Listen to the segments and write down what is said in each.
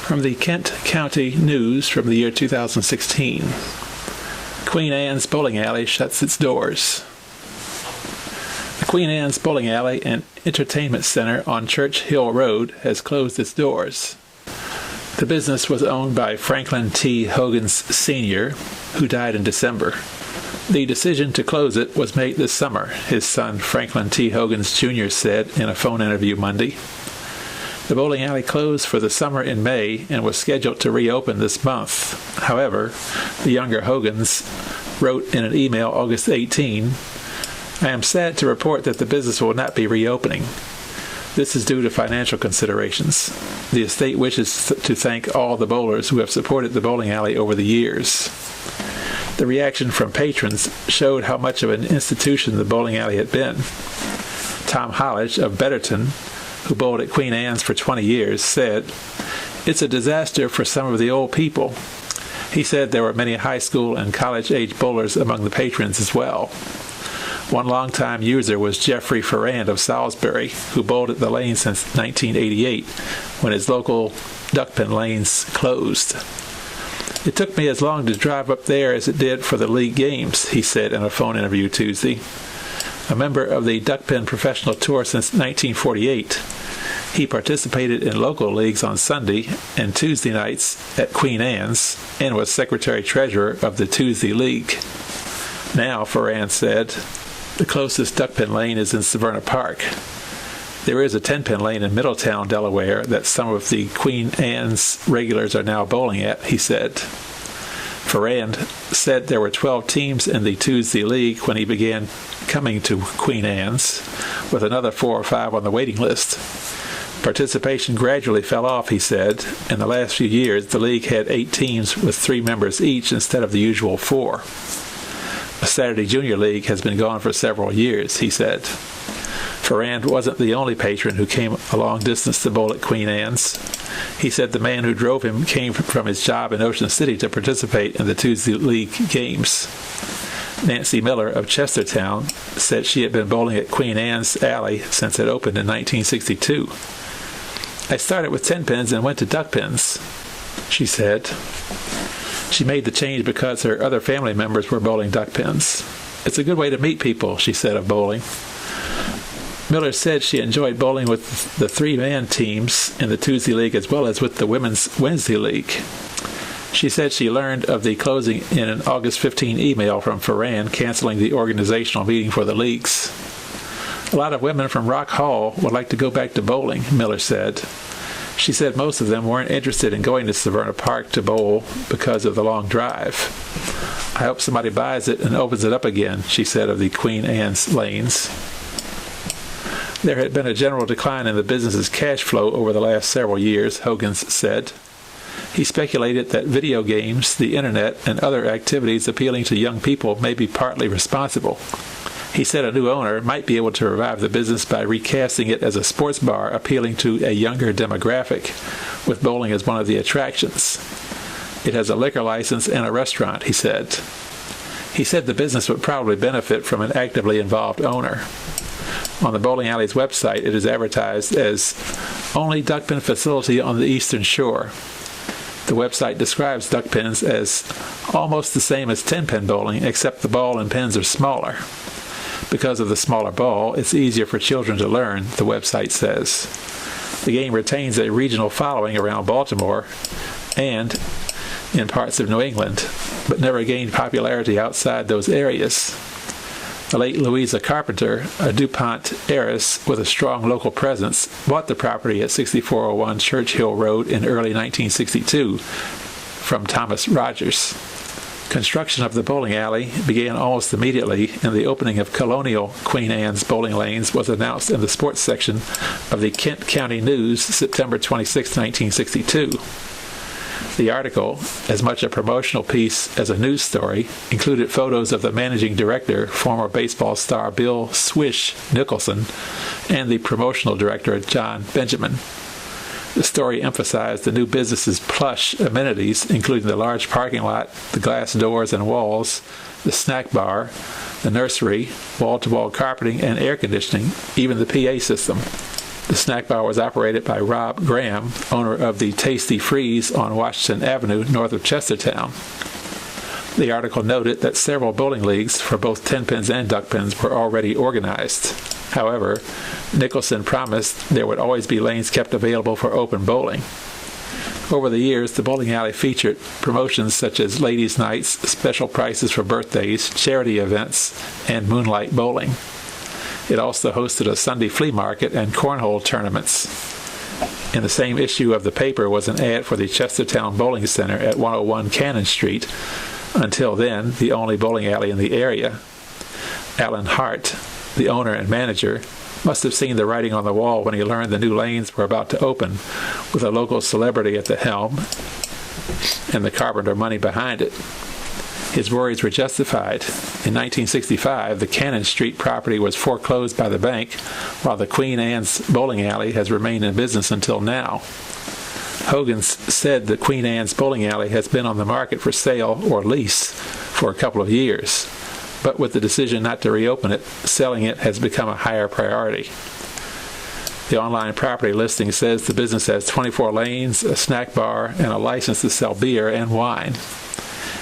From the Kent County News from the year 2016. Queen Anne's Bowling Alley shuts its doors. The Queen Anne's Bowling Alley and Entertainment Center on Church Hill Road has closed its doors. The business was owned by Franklin T. Hogan's Sr., who died in December. The decision to close it was made this summer, his son Franklin T. Hogan's Jr. said in a phone interview Monday. The bowling alley closed for the summer in May and was scheduled to reopen this month. However, the younger Hogans wrote in an email August 18, "I am sad to report that the business will not be reopening. This is due to financial considerations. The estate wishes to thank all the bowlers who have supported the bowling alley over the years." The reaction from patrons showed how much of an institution the bowling alley had been. Tom Hollidge of Betterton, who bowled at Queen Anne's for 20 years, said, "It's a disaster for some of the old people." He said there were many high school and college-age bowlers among the patrons as well. One longtime user was Jeffrey Ferrand of Salisbury, who bowled at the lane since 1988, when his local duckpin lanes closed. "It took me as long to drive up there as it did for the league games," he said in a phone interview Tuesday. A member of the duckpin professional tour since 1948, he participated in local leagues on Sunday and Tuesday nights at Queen Anne's and was secretary-treasurer of the Tuesday League. Now, Ferrand said, the closest duckpin lane is in Severna Park. There is a 10-pin lane in Middletown, Delaware, that some of the Queen Anne's regulars are now bowling at, he said. Ferrand said there were 12 teams in the Tuesday League when he began coming to Queen Anne's, with another 4 or 5 on the waiting list. Participation gradually fell off, he said. In the last few years, the league had 8 teams with 3 members each instead of the usual 4. A Saturday Junior League has been gone for several years, he said. Ferrand wasn't the only patron who came a long distance to bowl at Queen Anne's. He said the man who drove him came from his job in Ocean City to participate in the Tuesday League games. Nancy Miller of Chestertown said she had been bowling at Queen Anne's Alley since it opened in 1962. "I started with 10 pins and went to duck pins," she said. She made the change because her other family members were bowling duck pins. "It's a good way to meet people," she said of bowling. Miller said she enjoyed bowling with the 3-man teams in the Tuesday League as well as with the Women's Wednesday League. She said she learned of the closing in an August 15 email from Ferrand canceling the organizational meeting for the leagues. "A lot of women from Rock Hall would like to go back to bowling," Miller said. She said most of them weren't interested in going to Severna Park to bowl because of the long drive. "I hope somebody buys it and opens it up again," she said of the Queen Anne's lanes. There had been a general decline in the business's cash flow over the last several years, Hogan's said. He speculated that video games, the internet, and other activities appealing to young people may be partly responsible. He said a new owner might be able to revive the business by recasting it as a sports bar appealing to a younger demographic, with bowling as one of the attractions. "It has a liquor license and a restaurant," he said. He said the business would probably benefit from an actively involved owner. On the bowling alley's website, it is advertised as only duckpin facility on the Eastern Shore. The website describes duckpins as almost the same as 10-pin bowling, except the ball and pins are smaller. Because of the smaller ball, it's easier for children to learn, the website says. The game retains a regional following around Baltimore and in parts of New England, but never gained popularity outside those areas. The late Louisa Carpenter, a DuPont heiress with a strong local presence, bought the property at 6401 Church Hill Road in early 1962 from Thomas Rogers. Construction of the bowling alley began almost immediately, and the opening of Colonial Queen Anne's bowling lanes was announced in the sports section of the Kent County News September 26, 1962. The article, as much a promotional piece as a news story, included photos of the managing director, former baseball star Bill "Swish" Nicholson, and the promotional director, John Benjamin. The story emphasized the new business's plush amenities, including the large parking lot, the glass doors and walls, the snack bar, the nursery, wall-to-wall carpeting and air conditioning, even the PA system. The snack bar was operated by Rob Graham, owner of the Tasty Freeze on Washington Avenue north of Chestertown. The article noted that several bowling leagues for both 10-pins and duck-pins were already organized. However, Nicholson promised there would always be lanes kept available for open bowling. Over the years, the bowling alley featured promotions such as ladies' nights, special prices for birthdays, charity events, and moonlight bowling. It also hosted a Sunday flea market and cornhole tournaments. In the same issue of the paper was an ad for the Chestertown Bowling Center at 101 Cannon Street, until then the only bowling alley in the area. Alan Hart, the owner and manager, must have seen the writing on the wall when he learned the new lanes were about to open, with a local celebrity at the helm and the carpenter money behind it. His worries were justified. In 1965, the Cannon Street property was foreclosed by the bank, while the Queen Anne's bowling alley has remained in business until now. Hogan's said the Queen Anne's bowling alley has been on the market for sale or lease for a couple of years, but with the decision not to reopen it, selling it has become a higher priority. The online property listing says the business has 24 lanes, a snack bar, and a license to sell beer and wine.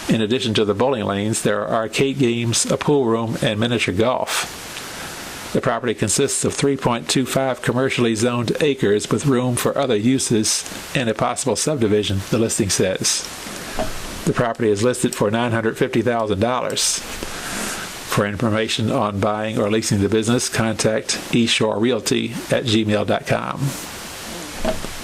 In addition to the bowling lanes, there are arcade games, a pool room, and miniature golf. The property consists of 3.25 commercially zoned acres with room for other uses and a possible subdivision, the listing says. The property is listed for $950,000. For information on buying or leasing the business, contact eShoreRealty@gmail.com.